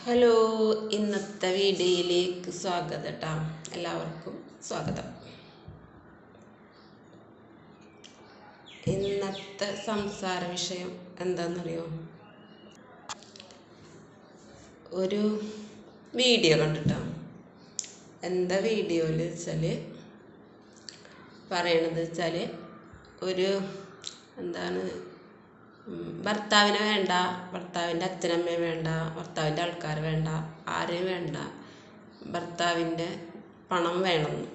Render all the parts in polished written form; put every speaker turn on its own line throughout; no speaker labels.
Hello, ഇന്നത്തെ വീഡിയോയിലേക്ക് സ്വാഗതം കേട്ടോ. എല്ലാവർക്കും സ്വാഗതം. ഇന്നത്തെ സംസാര വിഷയം എന്താണെന്നറിയോ? ഒരു വീഡിയോ കണ്ടിട്ടോ. എന്താ വീഡിയോയിൽ വെച്ചാൽ പറയണത് വെച്ചാൽ ഒരു ഭർത്താവിനെ വേണ്ട, ഭർത്താവിൻ്റെ അച്ഛനമ്മയെ വേണ്ട, ഭർത്താവിൻ്റെ ആൾക്കാർ വേണ്ട, ആരെയും വേണ്ട, ഭർത്താവിൻ്റെ പണം വേണമെന്ന്.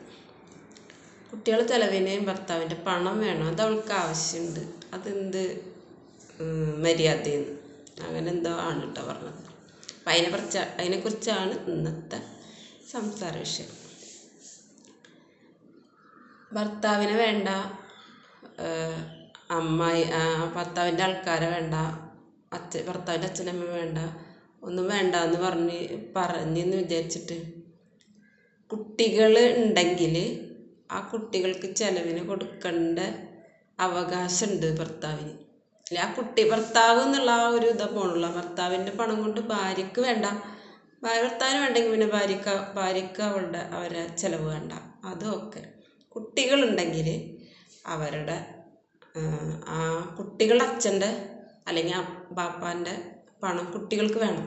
കുട്ടികൾ ചെലവിന് ഭർത്താവിൻ്റെ പണം വേണം, അത് അവൾക്ക് ആവശ്യമുണ്ട്, അതെന്ത് മര്യാദയെന്ന് അങ്ങനെ എന്തോ ആണ് കേട്ടോ പറഞ്ഞത്. അപ്പം അതിനെക്കുറിച്ചാണ് ഇന്നത്തെ സംസാര വിഷയം. ഭർത്താവിനെ വേണ്ട, ഭർത്താവിൻ്റെ ആൾക്കാരെ വേണ്ട, ഭർത്താവിൻ്റെ അച്ഛനമ്മ വേണ്ട, ഒന്നും വേണ്ട എന്ന് പറഞ്ഞെന്ന് വിചാരിച്ചിട്ട് കുട്ടികൾ ഉണ്ടെങ്കിൽ ആ കുട്ടികൾക്ക് ചെലവിന് കൊടുക്കേണ്ട അവകാശമുണ്ട് ഭർത്താവിന്. അല്ലെ, ആ ഭർത്താവ് എന്നുള്ള ആ ഒരു പോണുള്ള ഭർത്താവിൻ്റെ പണം കൊണ്ട് ഭാര്യക്ക് വേണ്ട, ഭർത്താവിന് വേണ്ടെങ്കിൽ പിന്നെ ഭാര്യക്ക് അവരെ ചിലവ് വേണ്ട, അതൊക്കെ. കുട്ടികളുണ്ടെങ്കിൽ അവരുടെ ആ കുട്ടികളുടെ അച്ഛൻ്റെ അല്ലെങ്കിൽ ബാപ്പാൻ്റെ പണം കുട്ടികൾക്ക് വേണം.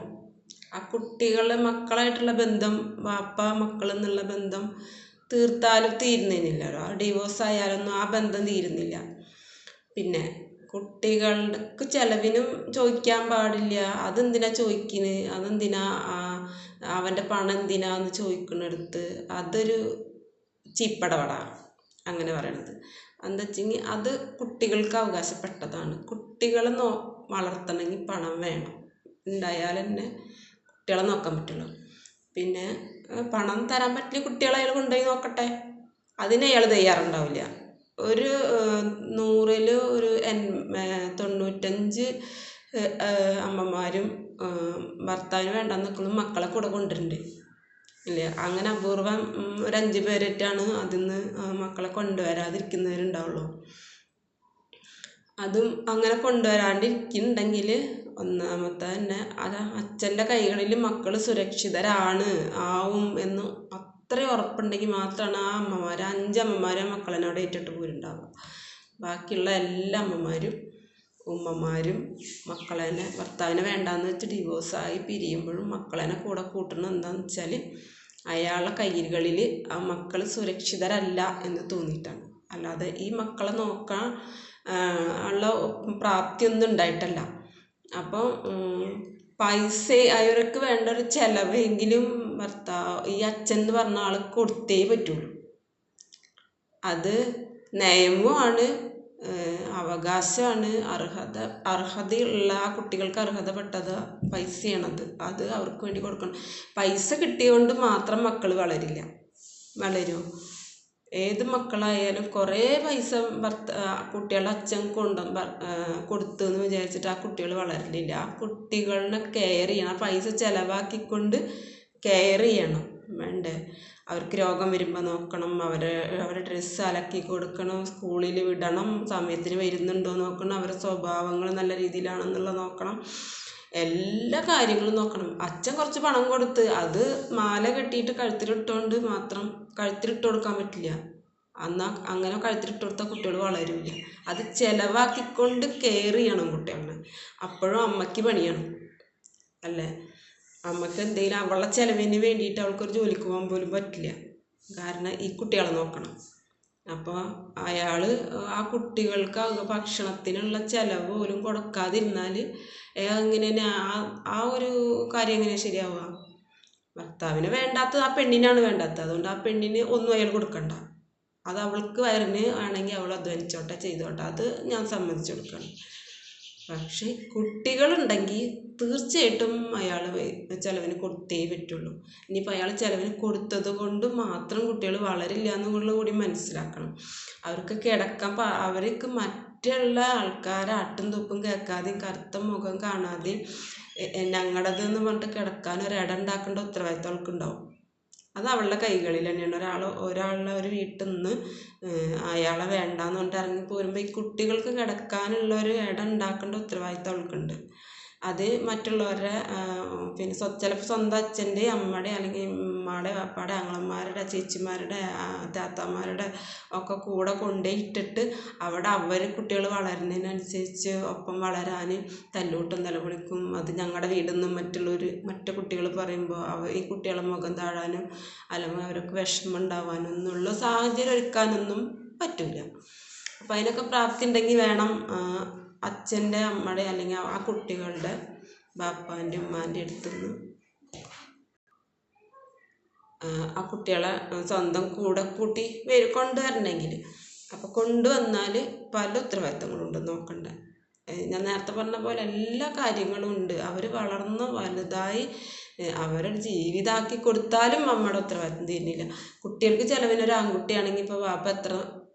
ആ കുട്ടികളുടെ മക്കളായിട്ടുള്ള ബന്ധം, ബാപ്പ മക്കൾ എന്നുള്ള ബന്ധം തീർത്താലും തീരുന്നില്ലല്ലോ. ആ ഡിവോഴ്സ് ആയാലൊന്നും ആ ബന്ധം തീരുന്നില്ല. പിന്നെ കുട്ടികൾക്ക് ചിലവിനും ചോദിക്കാൻ പാടില്ല. അതെന്തിനാ ചോദിക്കുന്നത്, അതെന്തിനാ അവൻ്റെ പണം എന്തിനാന്ന് ചോദിക്കുന്നിടത്ത് അതൊരു ചീപ്പടപടാണ് അങ്ങനെ പറയണത്. എന്താ വെച്ചെങ്കിൽ അത് കുട്ടികൾക്ക് അവകാശപ്പെട്ടതാണ്. കുട്ടികളെ വളർത്തണമെങ്കിൽ പണം വേണം, ഉണ്ടായാൽ തന്നെ കുട്ടികളെ നോക്കാൻ പറ്റുള്ളൂ. പിന്നെ പണം തരാൻ പറ്റില്ല, കുട്ടികളെ അയാൾ കൊണ്ടുപോയി നോക്കട്ടെ, അതിന് അയാൾ തയ്യാറുണ്ടാവില്ല. ഒരു 100ൽ ഒരു 95 അമ്മമാരും ഭർത്താവിന് വേണ്ടെന്ന് നിൽക്കുന്ന മക്കളെ കൂടെ കൊണ്ടുവരുന്നുണ്ട് ഇല്ലേ. അങ്ങനെ അപൂർവം ഒരു 5 പേരായിട്ടാണ് അതിന്ന് മക്കളെ കൊണ്ടുവരാതിരിക്കുന്നവരുണ്ടാവുള്ളൂ. അതും അങ്ങനെ കൊണ്ടുവരാണ്ടിരിക്കുന്നുണ്ടെങ്കിൽ ഒന്നാമത്തെ തന്നെ അത് അച്ഛൻ്റെ കൈകളിൽ മക്കൾ സുരക്ഷിതരാവും എന്ന് അത്രയും ഉറപ്പുണ്ടെങ്കിൽ മാത്രമാണ് ആ 5 അമ്മമാരെ മക്കളെന്നോട് ഏറ്റിട്ട് പോരുണ്ടാവുക. ബാക്കിയുള്ള എല്ലാ അമ്മമാരും ഉമ്മമാരും മക്കളെന്നെ ഭർത്താവിനെ വേണ്ടാന്ന് വെച്ച് ഡിവോഴ്സായി പിരിയുമ്പോഴും മക്കളെന്നെ കൂടെ കൂട്ടണം. എന്താണെന്ന് വെച്ചാൽ അയാളുടെ കൈകളിൽ ആ മക്കൾ സുരക്ഷിതരല്ല എന്ന് തോന്നിയിട്ടാണ്. അല്ലാതെ ഈ മക്കളെ നോക്കാൻ ഉള്ള പ്രാപ്തിയൊന്നും ഉണ്ടായിട്ടല്ല. അപ്പോൾ പൈസ അവർക്ക് വേണ്ട ഒരു ചിലവെങ്കിലും ഈ അച്ഛൻ എന്ന് പറഞ്ഞ ആൾ കൊടുത്തേ പറ്റുള്ളൂ. അത് നിയമമാണ്, അവകാശമാണ്, അർഹതയുള്ള ആ കുട്ടികൾക്ക് അർഹതപ്പെട്ടത് പൈസയാണത്. അത് അവർക്ക് വേണ്ടി കൊടുക്കണം. പൈസ കിട്ടിയതുകൊണ്ട് മാത്രം മക്കൾ വളരുമോ? ഏത് മക്കളായാലും കുറേ പൈസ കുട്ടികളുടെ അച്ഛൻ കൊടുത്തു എന്ന് വിചാരിച്ചിട്ട് ആ കുട്ടികൾ വളരില്ല. ആ കുട്ടികളെ കെയർ ചെയ്യണം, ആ പൈസ ചിലവാക്കിക്കൊണ്ട് കെയർ ചെയ്യണം വേണ്ടേ. അവർക്ക് രോഗം വരുമ്പോൾ നോക്കണം, അവരുടെ ഡ്രസ്സ് അലക്കി കൊടുക്കണം, സ്കൂളിൽ വിടണം, സമയത്തിന് വരുന്നുണ്ടോ നോക്കണം, അവരുടെ സ്വഭാവങ്ങൾ നല്ല രീതിയിലാണെന്നുള്ളത് നോക്കണം, എല്ലാ കാര്യങ്ങളും നോക്കണം. അച്ഛൻ കുറച്ച് പണം കൊടുത്ത് അത് മാല കെട്ടിയിട്ട് കഴുത്തിലിട്ടുകൊണ്ട് മാത്രം കഴുത്തിലിട്ട് കൊടുക്കാൻ പറ്റില്ല. അങ്ങനെ കഴുത്തിലിട്ട് കൊടുത്താൽ കുട്ടികൾ വളരില്ല. അത് ചിലവാക്കിക്കൊണ്ട് കെയർ ചെയ്യണം കുട്ടികളെ. അപ്പോഴും അമ്മയ്ക്ക് പണിയാണ് അല്ലേ. അമ്മയ്ക്ക് എന്തെങ്കിലും അവളുടെ ചിലവിന് വേണ്ടിയിട്ട് അവൾക്കൊരു ജോലിക്ക് പോകാൻ പോലും പറ്റില്ല, കാരണം ഈ കുട്ടികളെ നോക്കണം. അപ്പോൾ അയാൾ ആ കുട്ടികൾക്ക് ഭക്ഷണത്തിനുള്ള ചിലവ് പോലും കൊടുക്കാതിരുന്നാൽ എങ്ങനെ ആ ഒരു കാര്യം എങ്ങനെയാണ് ശരിയാവുക? ഭർത്താവിന് വേണ്ടാത്തത് ആ പെണ്ണിനാണ് വേണ്ടാത്തത്, അതുകൊണ്ട് ആ പെണ്ണിന് ഒന്നും അയാൾ കൊടുക്കണ്ട. അത് അവൾക്ക് വയറിന് ആണെങ്കിൽ അവൾ അധ്വാനിച്ചോട്ടെ, ചെയ്തോട്ടെ, അത് ഞാൻ സമ്മതിച്ചു കൊടുക്കണം. പക്ഷേ കുട്ടികളുണ്ടെങ്കിൽ തീർച്ചയായിട്ടും അയാൾ ചിലവിന് കൊടുത്തേ പറ്റുള്ളൂ. ഇനിയിപ്പോൾ അയാൾ ചിലവിന് കൊടുത്തത് കൊണ്ട് മാത്രം കുട്ടികൾ വളരില്ല എന്നുള്ളത് കൂടി മനസ്സിലാക്കണം. അവർക്ക് മറ്റുള്ള ആൾക്കാരെ ആട്ടും തുപ്പും കേൾക്കാതെയും കറുത്ത മുഖം കാണാതെയും ഞങ്ങളുടേതെന്ന് പറഞ്ഞിട്ട് കിടക്കാൻ ഒരിടം ഉണ്ടാക്കേണ്ട ഉത്തരവാദിത്വം അവൾക്കുണ്ടാവും. അത് അവളുടെ കൈകളിൽ തന്നെയാണ്. ഒരാളുടെ ഒരു വീട്ടിൽ നിന്ന് അയാളെ വേണ്ടാന്ന് പറഞ്ഞിട്ട് ഇറങ്ങി പോരുമ്പോൾ ഈ കുട്ടികൾക്ക് കിടക്കാനുള്ള ഒരു ഇടം ഉണ്ടാക്കേണ്ട ഉത്തരവാദിത്വം അവൾക്കുണ്ട്. അത് മറ്റുള്ളവരുടെ പിന്നെ ചിലപ്പോൾ സ്വന്തം അച്ഛൻ്റെ അമ്മയുടെ അല്ലെങ്കിൽ ഉമ്മയുടെ വാപ്പയുടെ ആങ്ങളമാരുടെ ചേച്ചിമാരുടെ താത്തമാരുടെ ഒക്കെ കൂടെ കൊണ്ടുപോയി ഇട്ടിട്ട് അവിടെ അവർ കുട്ടികൾ വളരുന്നതിനനുസരിച്ച് ഒപ്പം വളരാൻ തല്ലൂട്ടും നിലവിളിക്കും. അത് ഞങ്ങളുടെ വീടെന്നും മറ്റു കുട്ടികൾ പറയുമ്പോൾ ഈ കുട്ടികളെ മുഖം താഴാനും അല്ലെങ്കിൽ അവർക്ക് വിഷമം ഉണ്ടാവാനും എന്നുള്ള സാഹചര്യം ഒരുക്കാനൊന്നും പറ്റില്ല. അപ്പം അതിനൊക്കെ പ്രാപ്തി ഉണ്ടെങ്കിൽ വേണം അച്ഛൻ്റെ അമ്മയുടെ അല്ലെങ്കിൽ ആ കുട്ടികളുടെ ബാപ്പാൻ്റെ ഉമ്മാൻ്റെ അടുത്തുനിന്ന് ആ കുട്ടികളെ സ്വന്തം കൂടെ കൂട്ടി കൊണ്ടുവരണമെങ്കിൽ. അപ്പോൾ കൊണ്ടുവന്നാൽ പല ഉത്തരവാദിത്തങ്ങളുണ്ട് നോക്കണ്ട. ഞാൻ നേരത്തെ പറഞ്ഞ പോലെ എല്ലാ കാര്യങ്ങളും ഉണ്ട്. അവർ വളർന്ന് വലുതായി അവരുടെ ജീവിതമാക്കി കൊടുത്താലും അമ്മയുടെ ഉത്തരവാദിത്തം തീരുന്നില്ല. കുട്ടികൾക്ക് ചിലവിനൊരു ആൺകുട്ടിയാണെങ്കിൽ ഇപ്പോൾ വാപ്പ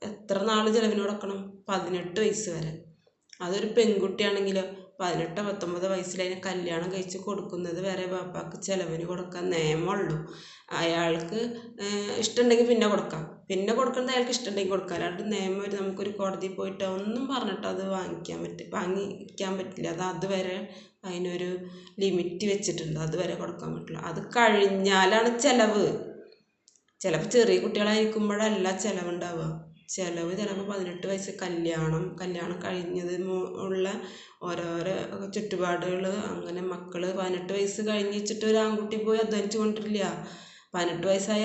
എത്ര നാൾ ചിലവിന് കൊടുക്കണം? 18 വയസ്സ് വരെ. അതൊരു പെൺകുട്ടിയാണെങ്കിലോ 18 19 വയസ്സിൽ അതിനെ കല്യാണം കഴിച്ച് കൊടുക്കുന്നത് വരെ ബാപ്പാക്ക് ചിലവിന് കൊടുക്കാൻ നിയമമുള്ളൂ. അയാൾക്ക് ഇഷ്ടമുണ്ടെങ്കിൽ പിന്നെ കൊടുക്കാം. പിന്നെ കൊടുക്കുന്നത് അയാൾക്ക് ഇഷ്ടമുണ്ടെങ്കിൽ കൊടുക്കാം. അല്ലാണ്ട് നിയമം നമുക്കൊരു കോടതിയിൽ പോയിട്ട് ഒന്നും പറഞ്ഞിട്ട് അത് വാങ്ങിക്കാൻ പറ്റില്ല. അതുവരെ അതിനൊരു ലിമിറ്റ് വെച്ചിട്ടുണ്ട്. അതുവരെ കൊടുക്കാൻ പറ്റില്ല. അത് കഴിഞ്ഞാലാണ് ചിലവ്. ചിലപ്പോൾ ചെറിയ കുട്ടികളായിരിക്കുമ്പോഴല്ല ചിലവുണ്ടാവുക. ചിലപ്പോൾ 18 വയസ്സ് കല്യാണം കഴിഞ്ഞത് ഉള്ള ഓരോരോ ചുറ്റുപാടുകൾ. അങ്ങനെ മക്കൾ 18 വയസ്സ് കഴിഞ്ഞ് വെച്ചിട്ട് ഒരു ആൺകുട്ടി പോയി അധ്വാനിച്ച് കൊണ്ടിരില്ല. 18 വയസ്സായ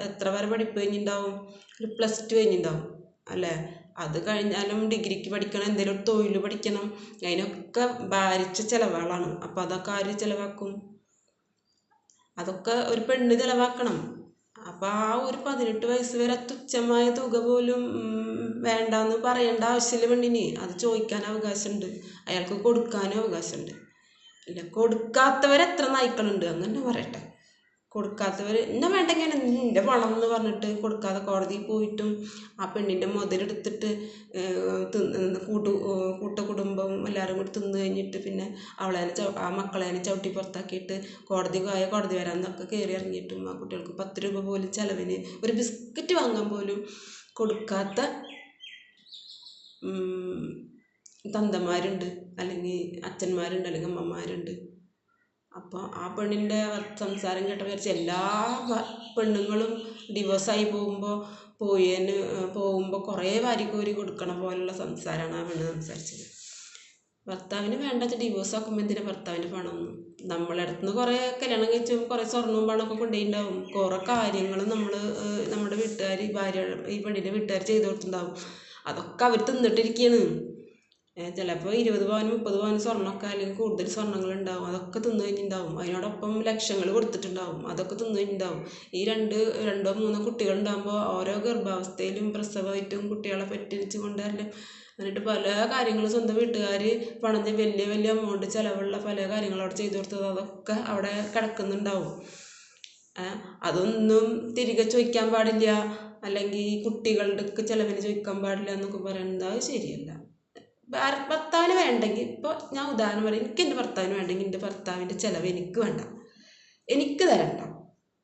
എത്ര വരെ പഠിപ്പ് കഴിഞ്ഞിട്ടുണ്ടാവും? ഒരു +2 കഴിഞ്ഞിട്ടുണ്ടാവും അല്ലേ? അത് കഴിഞ്ഞാലും ഡിഗ്രിക്ക് പഠിക്കണം, എന്തെങ്കിലും ഒരു തൊഴിൽ പഠിക്കണം. അതിനൊക്കെ ഭാരിച്ച ചിലവുകളാണ്. അപ്പം അതൊക്കെ ആര് ചിലവാക്കും? അതൊക്കെ ഒരു പെണ്ണ് ചിലവാക്കണം. അപ്പോൾ ആ ഒരു 18 വയസ്സ് വരെ തുച്ഛമായ തുക പോലും വേണ്ടാന്ന് പറയേണ്ട ആവശ്യമില്ല പെണ്ണിന്. അത് ചോദിക്കാൻ അവകാശമുണ്ട്, അയാൾക്ക് കൊടുക്കാനും അവകാശമുണ്ട്. അല്ല, കൊടുക്കാത്തവരെത്ര നായ്ക്കളുണ്ട് അങ്ങനെ പറയട്ടെ. കൊടുക്കാത്തവർ എന്നാ വേണ്ടെങ്കിൽ നിൻ്റെ പണം എന്ന് പറഞ്ഞിട്ട് കൊടുക്കാതെ കോടതിയിൽ പോയിട്ടും ആ പെണ്ണിൻ്റെ മുതലെടുത്തിട്ട് കൂട്ടുകുടുംബവും എല്ലാവരും കൂടി തിന്നു കഴിഞ്ഞിട്ട് പിന്നെ ആ മക്കളെ ചവിട്ടി പുറത്താക്കിയിട്ട് കോടതി വരാമെന്നൊക്കെ കയറി ഇറങ്ങിയിട്ടും ആ കുട്ടികൾക്ക് 10 രൂപ പോലും ചിലവിന് ഒരു ബിസ്ക്കറ്റ് വാങ്ങാൻ പോലും കൊടുക്കാത്ത തന്തമാരുണ്ട്, അല്ലെങ്കിൽ അച്ഛന്മാരുണ്ട്, അല്ലെങ്കിൽ അമ്മമാരുണ്ട്. അപ്പോൾ ആ പെണ്ണിൻ്റെ സംസാരം കേട്ട വിചാരിച്ച് എല്ലാ പെണ്ണുങ്ങളും ഡിവോഴ്സായി പോകുമ്പോൾ കുറേ വാരിക്കോരി കൊടുക്കണ പോലുള്ള സംസാരമാണ് ആ പെണ്ണ് സംസാരിച്ചത്. ഭർത്താവിന് വേണ്ട ഡിവോഴ്സ് ആക്കുമ്പോൾ എന്തിനാ ഭർത്താവിൻ്റെ പണമൊന്നും? നമ്മളടുത്തുനിന്ന് കുറേ കല്യാണം കഴിച്ച് കുറേ സ്വർണ്ണവും പണമൊക്കെ കൊണ്ടുപോയിട്ടുണ്ടാവും. കുറേ കാര്യങ്ങൾ നമ്മുടെ വീട്ടുകാർ ഈ പെണ്ണിൻ്റെ വീട്ടുകാർ ചെയ്തു കൊടുത്തിട്ടുണ്ടാവും. അതൊക്കെ അവർ തിന്നിട്ടിരിക്കുകയാണ്. ചിലപ്പോൾ 20 പവനും 30 പവനും സ്വർണ്ണമൊക്കെ അല്ലെങ്കിൽ കൂടുതൽ സ്വർണ്ണങ്ങളുണ്ടാവും. അതൊക്കെ തിന്നു കഴിഞ്ഞിട്ടുണ്ടാവും. അതിനോടൊപ്പം ലക്ഷങ്ങൾ കൊടുത്തിട്ടുണ്ടാവും. അതൊക്കെ തിന്നു കഴിഞ്ഞിട്ടുണ്ടാവും. ഈ 2 3 കുട്ടികളുണ്ടാകുമ്പോൾ ഓരോ ഗർഭാവസ്ഥയിലും പ്രസവമായിട്ടും കുട്ടികളെ പെറ്റിച്ച് കൊണ്ടുവരലും എന്നിട്ട് പല കാര്യങ്ങളും സ്വന്തം വീട്ടുകാർ പണഞ്ഞ് വലിയ വലിയ എമൗണ്ട് ചിലവുള്ള പല കാര്യങ്ങളും അവിടെ ചെയ്തു കൊടുത്തത് അതൊക്കെ അവിടെ കിടക്കുന്നുണ്ടാവും. അതൊന്നും തിരികെ ചോദിക്കാൻ പാടില്ല, അല്ലെങ്കിൽ കുട്ടികളുടെ ചിലവിന് ചോദിക്കാൻ പാടില്ല എന്നൊക്കെ പറയുന്നത് അത് ശരിയല്ല. ഭർത്താവിന് വേണ്ടെങ്കിൽ, ഇപ്പോൾ ഞാൻ ഉദാഹരണം പറയും, എനിക്ക് എൻ്റെ ഭർത്താവിന് വേണ്ടെങ്കിൽ എൻ്റെ ഭർത്താവിൻ്റെ ചിലവ് എനിക്ക് വേണ്ട, എനിക്ക് തരണ്ട.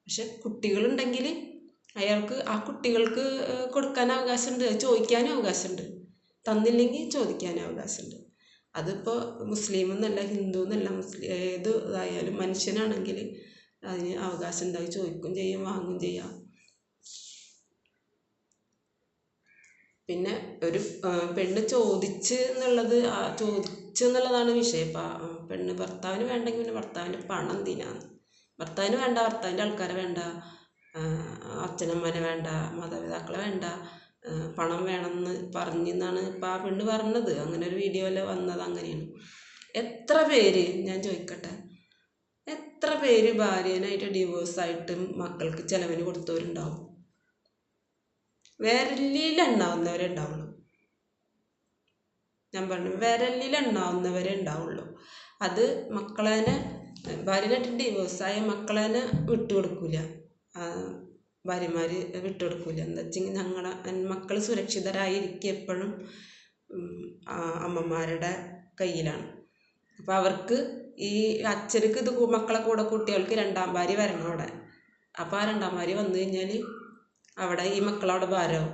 പക്ഷെ കുട്ടികളുണ്ടെങ്കിൽ അയാൾക്ക് ആ കുട്ടികൾക്ക് കൊടുക്കാൻ അവകാശമുണ്ട്, ചോദിക്കാനും അവകാശമുണ്ട്, തന്നില്ലെങ്കിൽ ചോദിക്കാനും അവകാശമുണ്ട്. അതിപ്പോൾ മുസ്ലിം എന്നല്ല, ഹിന്ദു എന്നല്ല, ഏത് ഇതായാലും മനുഷ്യനാണെങ്കിൽ അതിന് അവകാശം ഉണ്ടായി ചോദിക്കുകയും ചെയ്യും, വാങ്ങുകയും ചെയ്യാം. പിന്നെ ഒരു പെണ്ണ് ചോദിച്ചെന്നുള്ളതാണ് വിഷയം. പെണ്ണ് ഭർത്താവിന് വേണ്ടെങ്കിൽ പിന്നെ ഭർത്താവിൻ്റെ പണം എന്തിനാണ്? ഭർത്താവിന് വേണ്ട, ഭർത്താവിൻ്റെ ആൾക്കാരെ വേണ്ട, അച്ഛനമ്മനെ വേണ്ട, മാതാപിതാക്കളെ വേണ്ട, പണം വേണമെന്ന് പറഞ്ഞെന്നാണ് ഇപ്പം ആ പെണ്ണ് പറഞ്ഞത്. അങ്ങനെ ഒരു വീഡിയോയിൽ വന്നത് അങ്ങനെയാണ്. എത്ര പേര്, ഞാൻ ചോദിക്കട്ടെ, എത്ര പേര് ഭാര്യനായിട്ട് ഡിവോഴ്സായിട്ട് മക്കൾക്ക് ചിലവിന് കൊടുത്തവരുണ്ടാവും? വിരലിലെണ്ണാവുന്നവരെ ഉണ്ടാവുള്ളൂ. ഞാൻ പറഞ്ഞു, വിരലിലെണ്ണാവുന്നവരെ ഉണ്ടാവുള്ളൂ. അത് ഭാര്യനായിട്ട് ഡിവോഴ്സായ മക്കളെ വിട്ടുകൊടുക്കില്ല, ഭാര്യമാർ വിട്ടുകൊടുക്കില്ല. എന്താ വെച്ചെങ്കിൽ ഞങ്ങളുടെ മക്കൾ സുരക്ഷിതരായിരിക്കുക എപ്പോഴും അമ്മമാരുടെ കയ്യിലാണ്. അപ്പോൾ അവർക്ക് ഈ അച്ഛനക്ക് ഇത് മക്കളെ കൂടെ കുട്ടികൾക്ക് 2ാം ഭാര്യ വരണം അവിടെ. അപ്പോൾ ആ 2ാം ഭാര്യ വന്നു കഴിഞ്ഞാൽ അവിടെ ഈ മക്കളവിടെ ഭാരമാവും.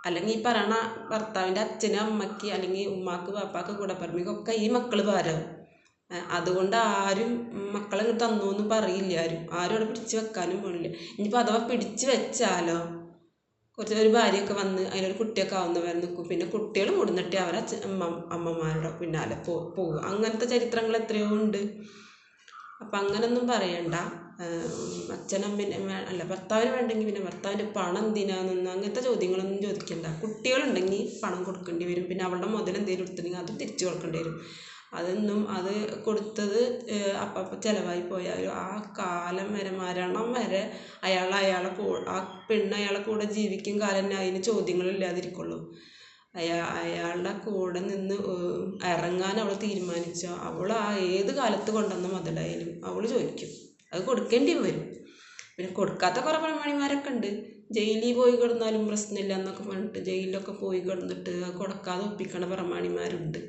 അല്ലെങ്കിൽ ഈ പറയണ ഭർത്താവിൻ്റെ അച്ഛനും അമ്മയ്ക്ക് അല്ലെങ്കിൽ ഉമ്മാക്ക് പാപ്പാക്ക് കൂടപ്പിറപ്പിക്കൊക്കെ ഈ മക്കൾ ഭാരമാവും. അതുകൊണ്ട് ആരും മക്കളെ ഇങ്ങോട്ട് തന്നോന്നും പറയില്ല. ആരും അവിടെ പിടിച്ച് വെക്കാനും പോണില്ല. ഇനിയിപ്പോൾ അഥവാ പിടിച്ച് വെച്ചാലോ ഒരു ഭാര്യയൊക്കെ വന്ന് അതിലൊരു കുട്ടിയൊക്കെ ആവുന്നവരെ നിൽക്കും. പിന്നെ കുട്ടികൾ മുടിന്നിട്ട് അവരെ അമ്മമാരുടെ പിന്നാലെ പോകും. അങ്ങനത്തെ ചരിത്രങ്ങൾ എത്രയോ ഉണ്ട്. അപ്പം അങ്ങനൊന്നും പറയണ്ട. അല്ല ഭർത്താവിന് വേണ്ടെങ്കിൽ പിന്നെ ഭർത്താവിൻ്റെ പണം എന്തിനാന്നൊന്നും അങ്ങനത്തെ ചോദ്യങ്ങളൊന്നും ചോദിക്കണ്ട. കുട്ടികളുണ്ടെങ്കിൽ പണം കൊടുക്കേണ്ടി വരും. പിന്നെ അവളുടെ മുതൽ എന്തെങ്കിലും എടുത്തിട്ടുണ്ടെങ്കിൽ അത് തിരിച്ചു കൊടുക്കേണ്ടി വരും. അത് കൊടുത്തത് അപ്പം ചിലവായി പോയാൽ ആ കാലം വരെ മരണം വരെ അയാളെ ആ പെണ്ണ് അയാളെ കൂടെ ജീവിക്കും കാലം തന്നെ അതിന് ചോദ്യങ്ങളില്ലാതിരിക്കുള്ളൂ. അയാളുടെ കൂടെ നിന്ന് ഇറങ്ങാൻ അവൾ തീരുമാനിച്ചോ അവൾ ആ ഏത് കാലത്ത് കൊണ്ടുവന്ന മുതലായാലും അവൾ ചോദിക്കും. അത് കൊടുക്കേണ്ടി വരും. പിന്നെ കൊടുക്കാത്ത കുറേ പെൺമണിമാരൊക്കെ ഉണ്ട്. ജയിലിൽ പോയി കിടന്നാലും പ്രശ്നമില്ല എന്നൊക്കെ പറഞ്ഞിട്ട് ജയിലിലൊക്കെ പോയി കിടന്നിട്ട് കൊടുക്കാതെ ഒപ്പിക്കണ പ്രമാണിമാരുണ്ട്.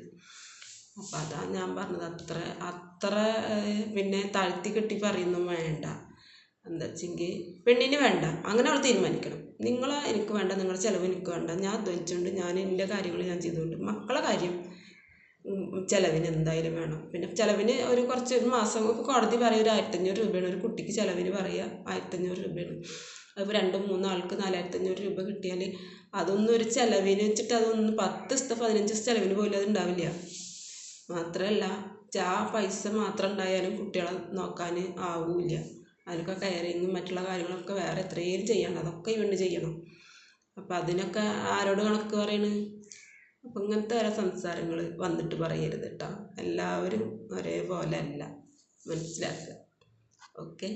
അപ്പം അതാണ് ഞാൻ പറഞ്ഞത്. അത്ര പിന്നെ താഴ്ത്തി കെട്ടി പറയുന്നും വേണ്ട. എന്താ വെച്ചെങ്കിൽ പെണ്ണിന് വേണ്ട, അങ്ങനെ അവൾ തീരുമാനിക്കണം. എനിക്ക് വേണ്ട, നിങ്ങളുടെ ചിലവ് എനിക്ക് വേണ്ട, ഞാൻ അധ്വാനിച്ചുകൊണ്ട് ഞാൻ എൻ്റെ കാര്യങ്ങൾ ഞാൻ ചെയ്തുകൊണ്ട് മക്കളെ കാര്യം ചിലവിന് എന്തായാലും വേണം. പിന്നെ ചിലവിന് ഒരു മാസം ഇപ്പോൾ കോടതി പറയുക 1500 രൂപയാണ് ഒരു കുട്ടിക്ക് ചിലവിന് പറയുക. 1500 രൂപയാണ്. അതിപ്പോൾ 2-3 ആൾക്ക് 4500 രൂപ കിട്ടിയാൽ അതൊന്നും ഒരു ചിലവിന് വെച്ചിട്ട് അതൊന്നും 10 ദിവസത്തെ 15 ദിവസത്തെ ചിലവിന് പോലും അത് ഉണ്ടാവില്ല. മാത്രമല്ല ആ പൈസ മാത്രം ഉണ്ടായാലും കുട്ടികളെ നോക്കാൻ ആവില്ല. അതിനൊക്കെ കെയറിങ്ങും മറ്റുള്ള കാര്യങ്ങളൊക്കെ വേറെ എത്രയും ചെയ്യണം. അതൊക്കെ ഇവണ്ട് ചെയ്യണം. അപ്പം അതിനൊക്കെ ആരോട് കണക്ക് പറയണ്? അപ്പം ഇങ്ങനത്തെ ഓരോ സംസാരങ്ങൾ വന്നിട്ട് പറയരുത് കേട്ടോ. എല്ലാവരും ഒരേപോലെ അല്ല, മനസ്സിലാക്കുക. ഓക്കെ.